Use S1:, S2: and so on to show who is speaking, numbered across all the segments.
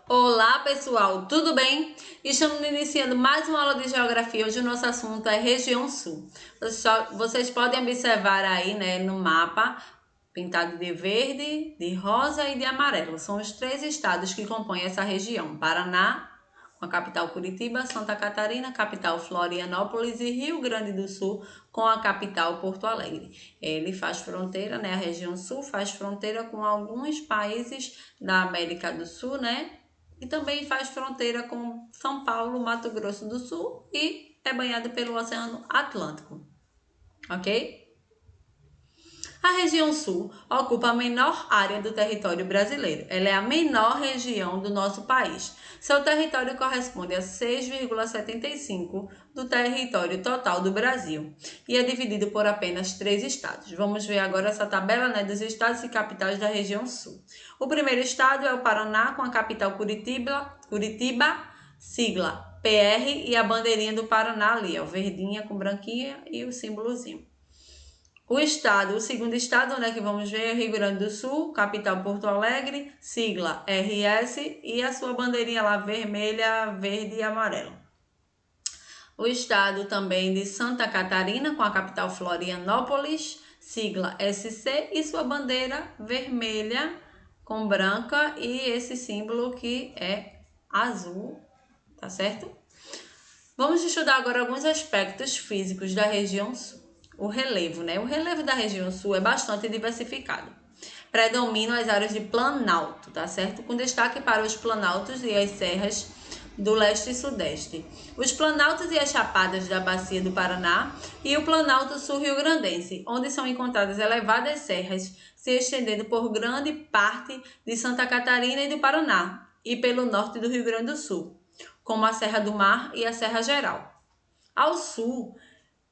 S1: Olá pessoal, tudo bem? Estamos iniciando mais uma aula de geografia. Hoje o nosso assunto é região sul. Vocês podem observar aí, né, no mapa, pintado de verde, de rosa e de amarelo. São os três estados que compõem essa região: Paraná, com a capital Curitiba, Santa Catarina, capital Florianópolis, e Rio Grande do Sul, com a capital Porto Alegre. Ele faz fronteira, né? A região sul faz fronteira com alguns países da América do Sul, né? E também faz fronteira com São Paulo, Mato Grosso do Sul, e é banhado pelo Oceano Atlântico, ok? A região sul ocupa a menor área do território brasileiro. Ela é a menor região do nosso país. Seu território corresponde a 6,75% do território total do Brasil e é dividido por apenas 3 estados. Vamos ver agora essa tabela, né, dos estados e capitais da região sul. O primeiro estado é o Paraná, com a capital Curitiba, sigla PR, e a bandeirinha do Paraná ali, ó, verdinha com branquinha e o símbolozinho. O segundo estado, né, que vamos ver é Rio Grande do Sul, capital Porto Alegre, sigla RS, e a sua bandeirinha lá vermelha, verde e amarelo. O estado também de Santa Catarina, com a capital Florianópolis, sigla SC, e sua bandeira vermelha com branca e esse símbolo que é azul, tá certo? Vamos estudar agora alguns aspectos físicos da região sul. O relevo, né? O relevo da região sul é bastante diversificado. Predominam as áreas de planalto, tá certo? Com destaque para os planaltos e as serras do leste e sudeste. Os planaltos e as chapadas da bacia do Paraná e o planalto sul-rio-grandense, onde são encontradas elevadas serras se estendendo por grande parte de Santa Catarina e do Paraná e pelo norte do Rio Grande do Sul, como a Serra do Mar e a Serra Geral. Ao sul,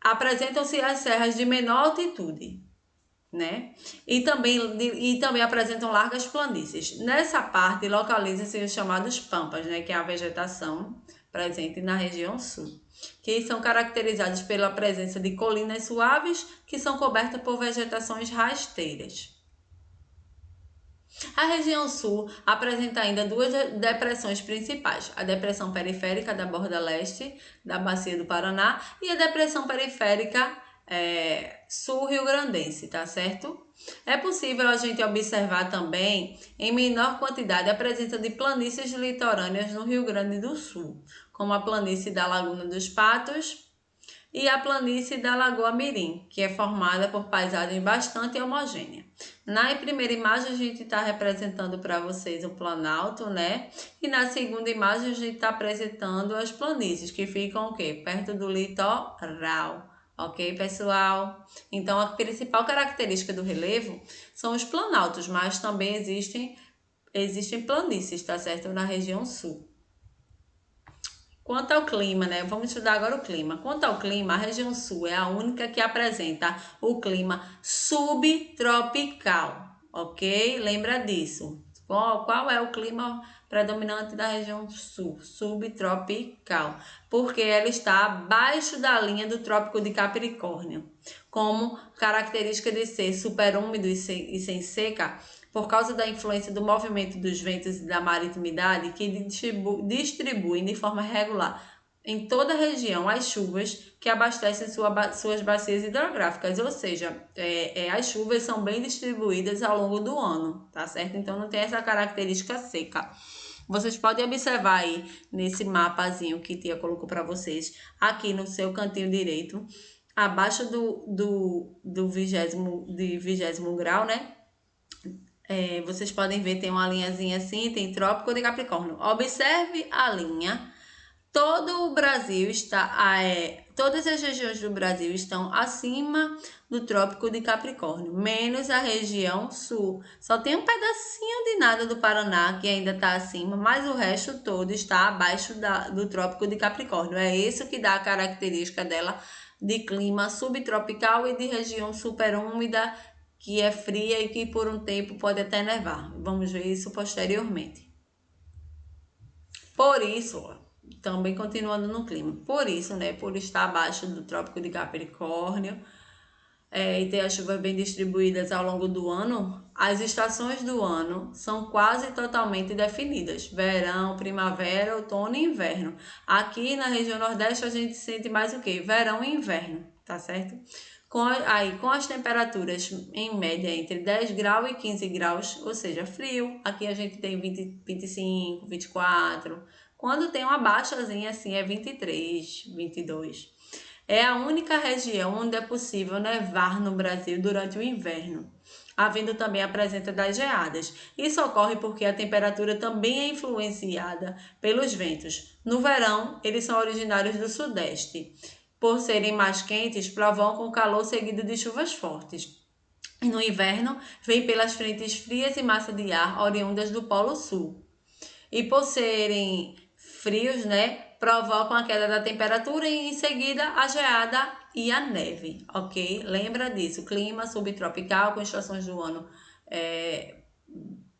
S1: apresentam-se as serras de menor altitude, né? E também apresentam largas planícies. Nessa parte, localizam-se os chamados pampas, né? Que é a vegetação presente na região sul, que são caracterizados pela presença de colinas suaves que são cobertas por vegetações rasteiras. A região sul apresenta ainda duas depressões principais: a depressão periférica da borda leste da bacia do Paraná e a depressão periférica sul-rio-grandense, tá certo? É possível a gente observar também, em menor quantidade, a presença de planícies litorâneas no Rio Grande do Sul, como a planície da Laguna dos Patos e a planície da Lagoa Mirim, que é formada por paisagem bastante homogênea. Na primeira imagem a gente está representando para vocês o Planalto, né? E na segunda imagem a gente está apresentando as planícies, que ficam o quê? Perto do litoral. Ok, pessoal? Então, a principal característica do relevo são os planaltos, mas também existem planícies, tá certo? Na região sul. Quanto ao clima, né? Vamos estudar agora o clima. Quanto ao clima, a região sul é a única que apresenta o clima subtropical, ok? Lembra disso. Qual é o clima predominante da região sul? Subtropical, porque ela está abaixo da linha do Trópico de Capricórnio, como característica de ser superúmido e sem seca, por causa da influência do movimento dos ventos e da maritimidade, que distribuem de forma regular em toda a região as chuvas que abastecem suas bacias hidrográficas, ou seja, as chuvas são bem distribuídas ao longo do ano, tá certo? Então não tem essa característica seca. Vocês podem observar aí nesse mapazinho que Tia colocou para vocês, aqui no seu cantinho direito, abaixo do 20º grau, né? Vocês podem ver, tem uma linhazinha assim, tem Trópico de Capricórnio. Observe a linha. Todo o Brasil todas as regiões do Brasil estão acima do Trópico de Capricórnio, menos a região sul. Só tem um pedacinho de nada do Paraná que ainda está acima, mas o resto todo está abaixo do Trópico de Capricórnio. É isso que dá a característica dela de clima subtropical e de região superúmida, que é fria e que por um tempo pode até nevar. Vamos ver isso posteriormente. Por isso, também continuando no clima, por isso, né, por estar abaixo do Trópico de Capricórnio, e ter as chuvas bem distribuídas ao longo do ano, as estações do ano são quase totalmente definidas: verão, primavera, outono e inverno. Aqui na região Nordeste a gente sente mais o quê? Verão e inverno, tá certo? Com as temperaturas em média entre 10 graus e 15 graus, ou seja, frio. Aqui a gente tem 20, 25, 24. Quando tem uma baixazinha assim é 23, 22. É a única região onde é possível nevar no Brasil durante o inverno, havendo também a presença das geadas. Isso ocorre porque a temperatura também é influenciada pelos ventos. No verão, eles são originários do Sudeste. Por serem mais quentes, provocam calor seguido de chuvas fortes. E no inverno, vem pelas frentes frias e massa de ar oriundas do Polo Sul. E por serem frios, né, provocam a queda da temperatura e em seguida a geada e a neve, ok? Lembra disso, clima subtropical com estações do ano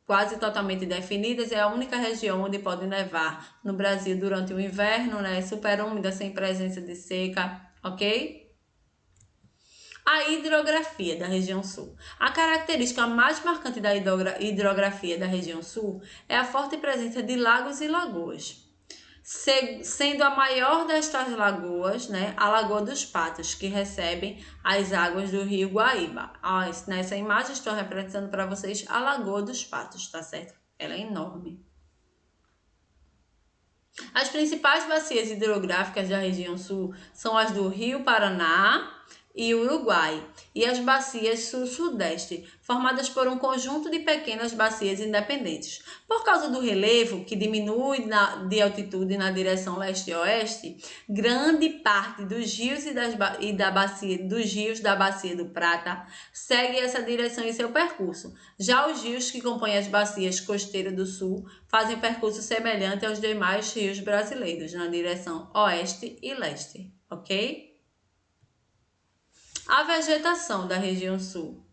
S1: quase totalmente definidas, é a única região onde pode nevar no Brasil durante o inverno, né, super úmida, sem presença de seca, ok? A hidrografia da região sul. A característica mais marcante da hidrografia da região sul é a forte presença de lagos e lagoas. Sendo a maior destas lagoas, né, a Lagoa dos Patos, que recebem as águas do rio Guaíba. Nessa imagem estou representando para vocês a Lagoa dos Patos, tá certo? Ela é enorme. As principais bacias hidrográficas da região sul são as do Rio Paraná e Uruguai, e as bacias sul-sudeste, formadas por um conjunto de pequenas bacias independentes. Por causa do relevo, que diminui de altitude na direção leste-oeste, grande parte dos rios dos rios da Bacia do Prata segue essa direção em seu percurso. Já os rios que compõem as bacias costeiras do sul fazem percurso semelhante aos demais rios brasileiros, na direção oeste e leste, ok? A vegetação da região sul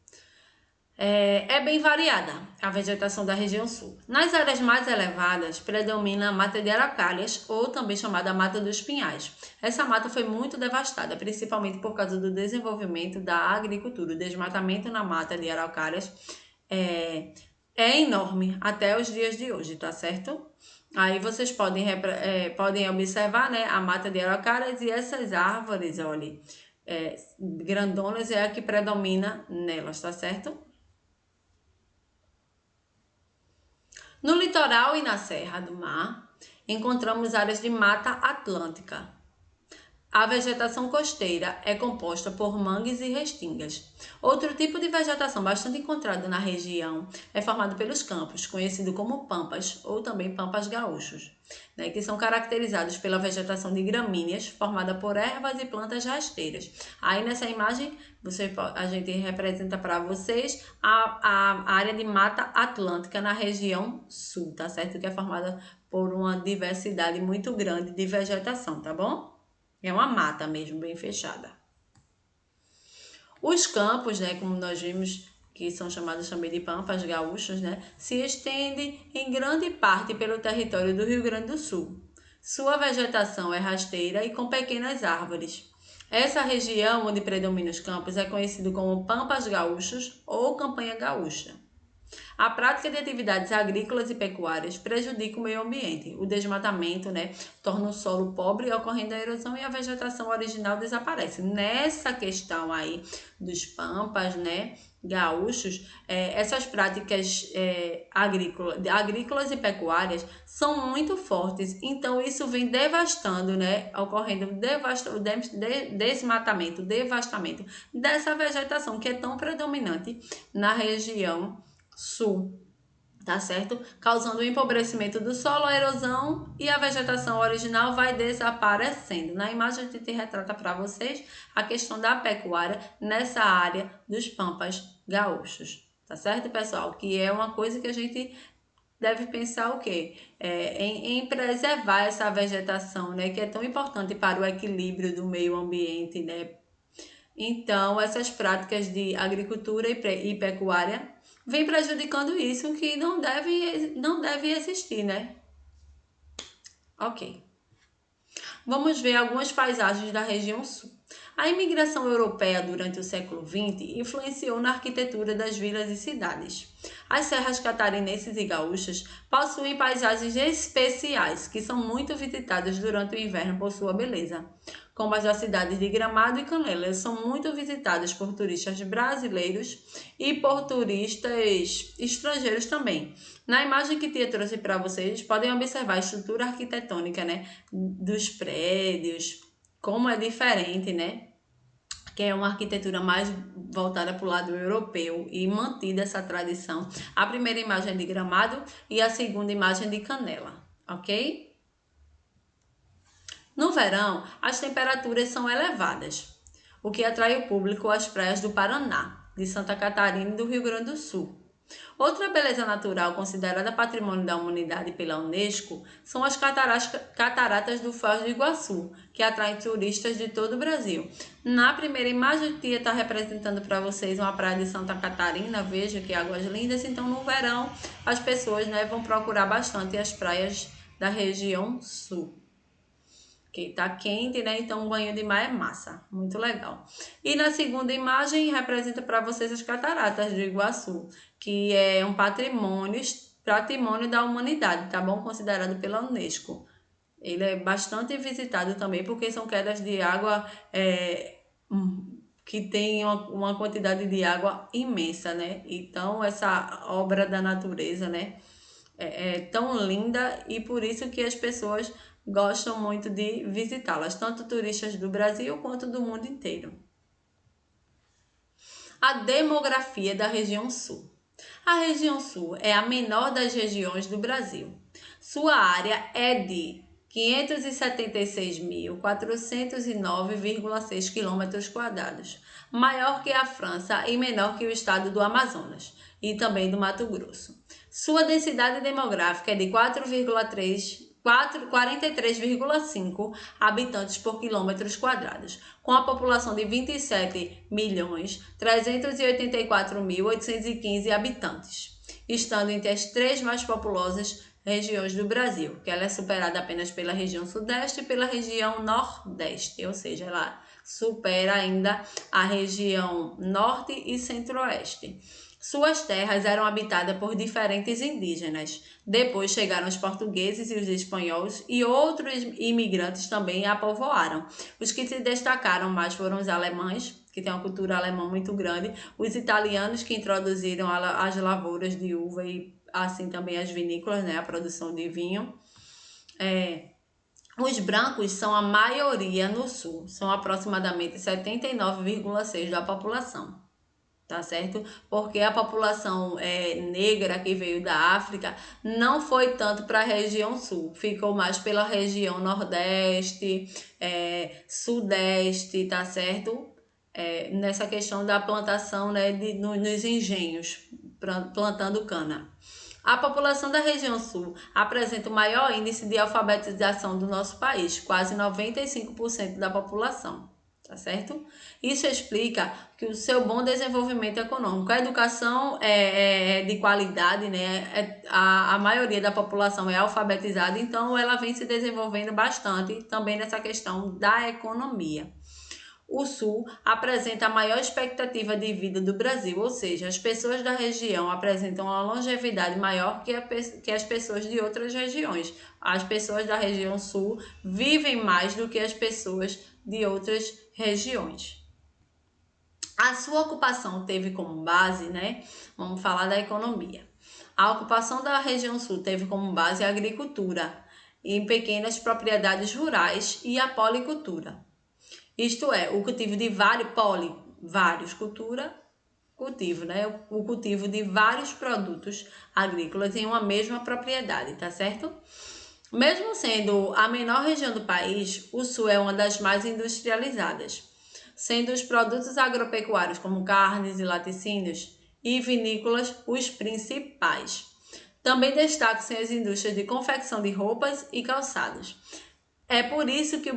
S1: é bem variada, a vegetação da região sul. Nas áreas mais elevadas, predomina a mata de araucárias, ou também chamada mata dos pinhais. Essa mata foi muito devastada, principalmente por causa do desenvolvimento da agricultura. O desmatamento na mata de araucárias é enorme até os dias de hoje, tá certo? Aí vocês podem observar, né, a mata de araucárias e essas árvores, olha, grandonas é a que predomina nelas, tá certo? No litoral e na Serra do Mar, encontramos áreas de mata atlântica. A vegetação costeira é composta por mangues e restingas. Outro tipo de vegetação bastante encontrado na região é formado pelos campos, conhecido como pampas ou também pampas gaúchos, né, que são caracterizados pela vegetação de gramíneas formada por ervas e plantas rasteiras. Aí nessa imagem a gente representa para vocês a área de mata atlântica na região sul, tá certo? Que é formada por uma diversidade muito grande de vegetação, tá bom? É uma mata mesmo, bem fechada. Os campos, né, como nós vimos, que são chamados também de pampas gaúchos, né, se estendem em grande parte pelo território do Rio Grande do Sul. Sua vegetação é rasteira e com pequenas árvores. Essa região onde predominam os campos é conhecida como pampas gaúchos ou campanha gaúcha. A prática de atividades agrícolas e pecuárias prejudica o meio ambiente. O desmatamento, né, torna o solo pobre, ocorrendo a erosão e a vegetação original desaparece. Nessa questão aí dos pampas, né, gaúchos, essas práticas agrícolas e pecuárias são muito fortes. Então isso vem devastando, né, ocorrendo desmatamento, devastamento dessa vegetação que é tão predominante na região sul, tá certo? Causando o empobrecimento do solo, a erosão e a vegetação original vai desaparecendo. Na imagem a gente retrata para vocês a questão da pecuária nessa área dos pampas gaúchos, tá certo, pessoal? Que é uma coisa que a gente deve pensar o quê? Em preservar essa vegetação, né? Que é tão importante para o equilíbrio do meio ambiente, né? Então, essas práticas de agricultura e pecuária vem prejudicando isso que não deve existir, né? Ok. Vamos ver algumas paisagens da região sul. A imigração europeia durante o século XX influenciou na arquitetura das vilas e cidades. As serras catarinenses e gaúchas possuem paisagens especiais que são muito visitadas durante o inverno por sua beleza, como as das cidades de Gramado e Canela. São muito visitadas por turistas brasileiros e por turistas estrangeiros também. Na imagem que Tia trouxe para vocês, podem observar a estrutura arquitetônica, né, dos prédios, como é diferente, né? Que é uma arquitetura mais voltada para o lado europeu e mantida essa tradição. A primeira imagem é de Gramado e a segunda imagem de Canela, ok? No verão, as temperaturas são elevadas, o que atrai o público às praias do Paraná, de Santa Catarina e do Rio Grande do Sul. Outra beleza natural considerada patrimônio da humanidade pela Unesco são as cataratas do Foz do Iguaçu, que atraem turistas de todo o Brasil. Na primeira imagem, a tia está representando para vocês uma praia de Santa Catarina, veja que águas lindas. Então, no verão, as pessoas, né, vão procurar bastante as praias da região sul, que tá quente, né? Então, um banho de mar é massa, muito legal. E na segunda imagem, representa para vocês as cataratas do Iguaçu, que é um patrimônio da humanidade, tá bom? Considerado pela Unesco. Ele é bastante visitado também, porque são quedas de água que tem uma quantidade de água imensa, né? Então, essa obra da natureza, né? É tão linda e por isso que as pessoas gostam muito de visitá-las, tanto turistas do Brasil quanto do mundo inteiro. A demografia da região sul. A região sul é a menor das regiões do Brasil. Sua área é de 576.409,6 km², maior que a França e menor que o estado do Amazonas e também do Mato Grosso. Sua densidade demográfica é de 43,5 habitantes por quilômetros quadrados, com a população de 27.384.815 habitantes, estando entre as três mais populosas regiões do Brasil, que ela é superada apenas pela região sudeste e pela região nordeste, ou seja, ela supera ainda a região norte e centro-oeste. Suas terras eram habitadas por diferentes indígenas. Depois chegaram os portugueses e os espanhóis e outros imigrantes também a povoaram. Os que se destacaram mais foram os alemães, que tem uma cultura alemã muito grande, os italianos que introduziram as lavouras de uva e assim também as vinícolas, né, a produção de vinho. Os brancos são a maioria no sul, são aproximadamente 79,6% da população. Tá certo? Porque a população negra que veio da África não foi tanto para a região sul, ficou mais pela região nordeste, sudeste, tá certo? Nessa questão da plantação, né, nos engenhos, plantando cana. A população da região sul apresenta o maior índice de alfabetização do nosso país, quase 95% da população. Tá certo? Isso explica que o seu bom desenvolvimento econômico, a educação é de qualidade, né? A maioria da população é alfabetizada, então ela vem se desenvolvendo bastante também nessa questão da economia. O Sul apresenta a maior expectativa de vida do Brasil, ou seja, as pessoas da região apresentam uma longevidade maior que as pessoas de outras regiões. As pessoas da região Sul vivem mais do que as pessoas de outras regiões. A sua ocupação teve como base, né? Vamos falar da economia. A ocupação da região Sul teve como base a agricultura em pequenas propriedades rurais e a policultura. Isto é, o cultivo de cultivo, né? O cultivo de vários produtos agrícolas em uma mesma propriedade, tá certo? Mesmo sendo a menor região do país, o Sul é uma das mais industrializadas, sendo os produtos agropecuários como carnes e laticínios e vinícolas os principais. Também destacam-se as indústrias de confecção de roupas e calçados. É por isso que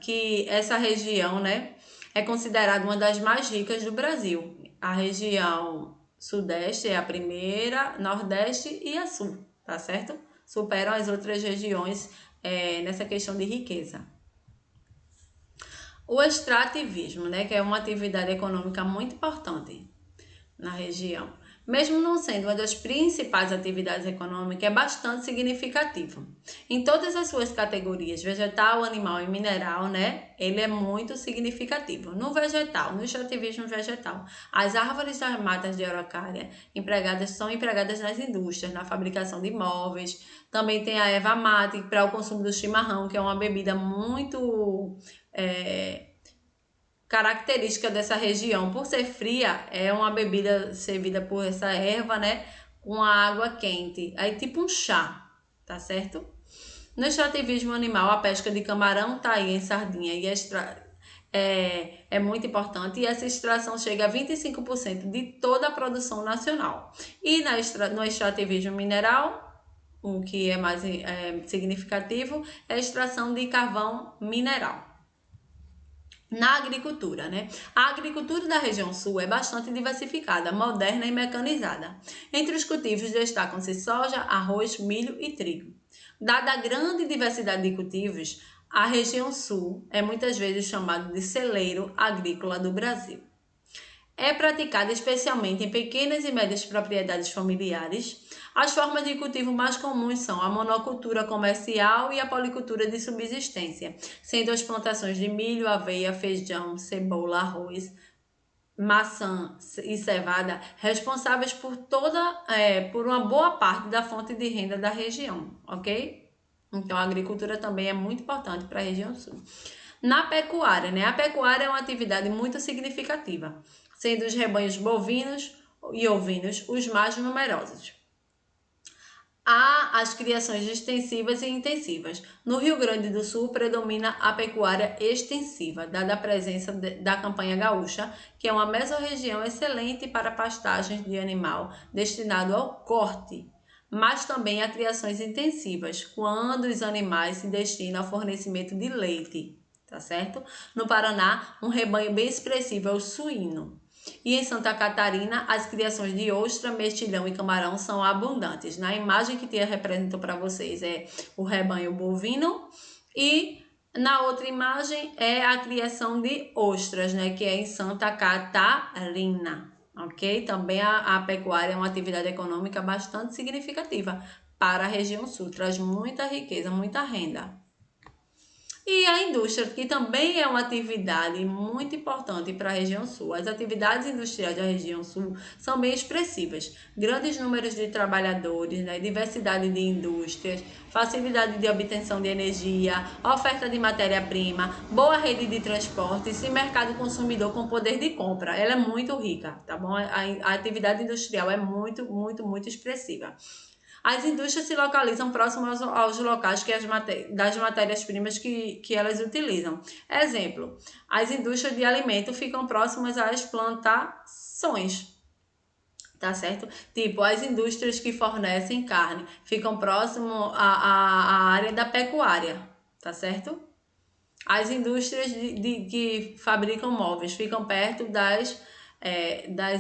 S1: que essa região, né, é considerada uma das mais ricas do Brasil. A região sudeste é a primeira, nordeste e a sul, tá certo? Superam as outras regiões nessa questão de riqueza. O extrativismo, né, que é uma atividade econômica muito importante na região. Mesmo não sendo uma das principais atividades econômicas, é bastante significativo. Em todas as suas categorias, vegetal, animal e mineral, né? Ele é muito significativo. No vegetal, no extrativismo vegetal, as árvores das matas de araucária são empregadas nas indústrias, na fabricação de móveis. Também tem a erva mate para o consumo do chimarrão, que é uma bebida muito característica dessa região. Por ser fria, é uma bebida servida por essa erva, né? Com a água quente. Aí tipo um chá, tá certo? No extrativismo animal, a pesca de camarão, tainha e sardinha é muito importante e essa extração chega a 25% de toda a produção nacional. E no extrativismo mineral, o que é mais significativo é a extração de carvão mineral. Na agricultura, né? A agricultura da região sul é bastante diversificada, moderna e mecanizada. Entre os cultivos destacam-se soja, arroz, milho e trigo. Dada a grande diversidade de cultivos, a região sul é muitas vezes chamada de celeiro agrícola do Brasil. É praticada especialmente em pequenas e médias propriedades familiares. As formas de cultivo mais comuns são a monocultura comercial e a policultura de subsistência, sendo as plantações de milho, aveia, feijão, cebola, arroz, maçã e cevada responsáveis por uma boa parte da fonte de renda da região, ok? Então a agricultura também é muito importante para a região sul. Na pecuária, né? A pecuária é uma atividade muito significativa, sendo os rebanhos bovinos e ovinos os mais numerosos. Há as criações extensivas e intensivas. No Rio Grande do Sul predomina a pecuária extensiva, dada a presença da campanha gaúcha, que é uma mesorregião excelente para pastagens de animal destinado ao corte, mas também há criações intensivas, quando os animais se destinam ao fornecimento de leite, tá certo? No Paraná, um rebanho bem expressivo é o suíno. E em Santa Catarina, as criações de ostra, mexilhão e camarão são abundantes. Na imagem que Tia representou para vocês é o rebanho bovino e na outra imagem é a criação de ostras, né, que é em Santa Catarina, ok? Também a pecuária é uma atividade econômica bastante significativa para a região sul, traz muita riqueza, muita renda. E a indústria, que também é uma atividade muito importante para a região sul. As atividades industriais da região sul são bem expressivas. Grandes números de trabalhadores, né? Diversidade de indústrias, facilidade de obtenção de energia, oferta de matéria-prima, boa rede de transportes e mercado consumidor com poder de compra. Ela é muito rica, tá bom? A atividade industrial é muito, muito, muito expressiva. As indústrias se localizam próximas aos locais das matérias-primas que elas utilizam. Exemplo, as indústrias de alimento ficam próximas às plantações, tá certo? Tipo, as indústrias que fornecem carne ficam próximo à área da pecuária, tá certo? As indústrias que fabricam móveis ficam perto das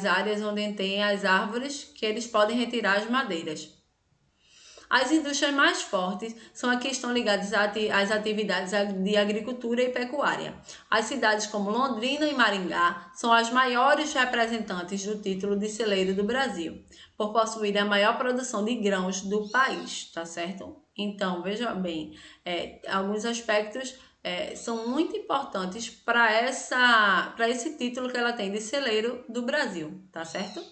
S1: áreas onde tem as árvores que eles podem retirar as madeiras. As indústrias mais fortes são as que estão ligadas às atividades de agricultura e pecuária. As cidades como Londrina e Maringá são as maiores representantes do título de celeiro do Brasil, por possuírem a maior produção de grãos do país, tá certo? Então, veja bem, alguns aspectos são muito importantes para esse título que ela tem de celeiro do Brasil, tá certo?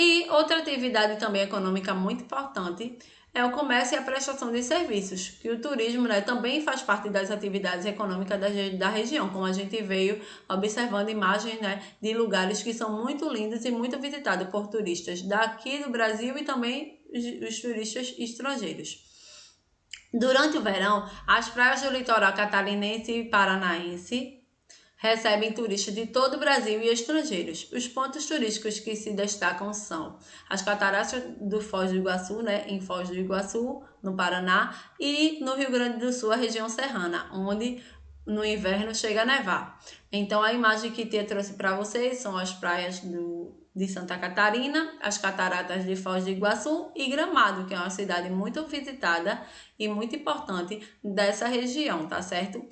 S1: E outra atividade também econômica muito importante é o comércio e a prestação de serviços, que o turismo, né, também faz parte das atividades econômicas da região, como a gente veio observando imagens, né, de lugares que são muito lindos e muito visitados por turistas daqui do Brasil e também os turistas estrangeiros. Durante o verão, as praias do litoral catarinense e paranaense recebem turistas de todo o Brasil e estrangeiros. Os pontos turísticos que se destacam são as Cataratas do Foz do Iguaçu, né, em Foz do Iguaçu, no Paraná, e no Rio Grande do Sul, a região serrana, onde no inverno chega a nevar. Então, a imagem que Tia trouxe para vocês são as praias de Santa Catarina, as Cataratas de Foz do Iguaçu e Gramado, que é uma cidade muito visitada e muito importante dessa região, tá certo?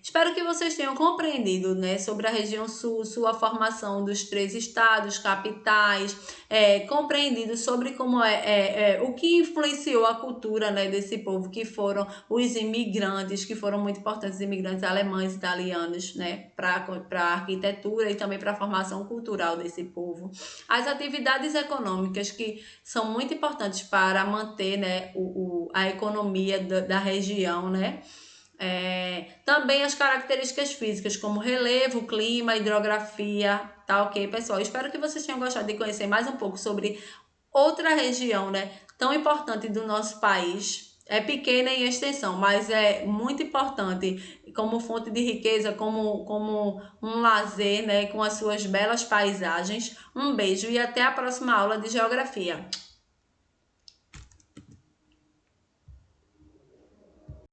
S1: Espero que vocês tenham compreendido, né, sobre a região sul, sua formação dos 3 estados, capitais, compreendido sobre como o que influenciou a cultura, né, desse povo, que foram os imigrantes, que foram muito importantes, imigrantes alemães, italianos, né, para a arquitetura e também para a formação cultural desse povo. As atividades econômicas que são muito importantes para manter, né, a economia da região, né? Também as características físicas, como relevo, clima, hidrografia, tá ok, pessoal? Espero que vocês tenham gostado de conhecer mais um pouco sobre outra região, né, tão importante do nosso país. É pequena em extensão, mas é muito importante como fonte de riqueza, como um lazer, né, com as suas belas paisagens. Um beijo e até a próxima aula de geografia.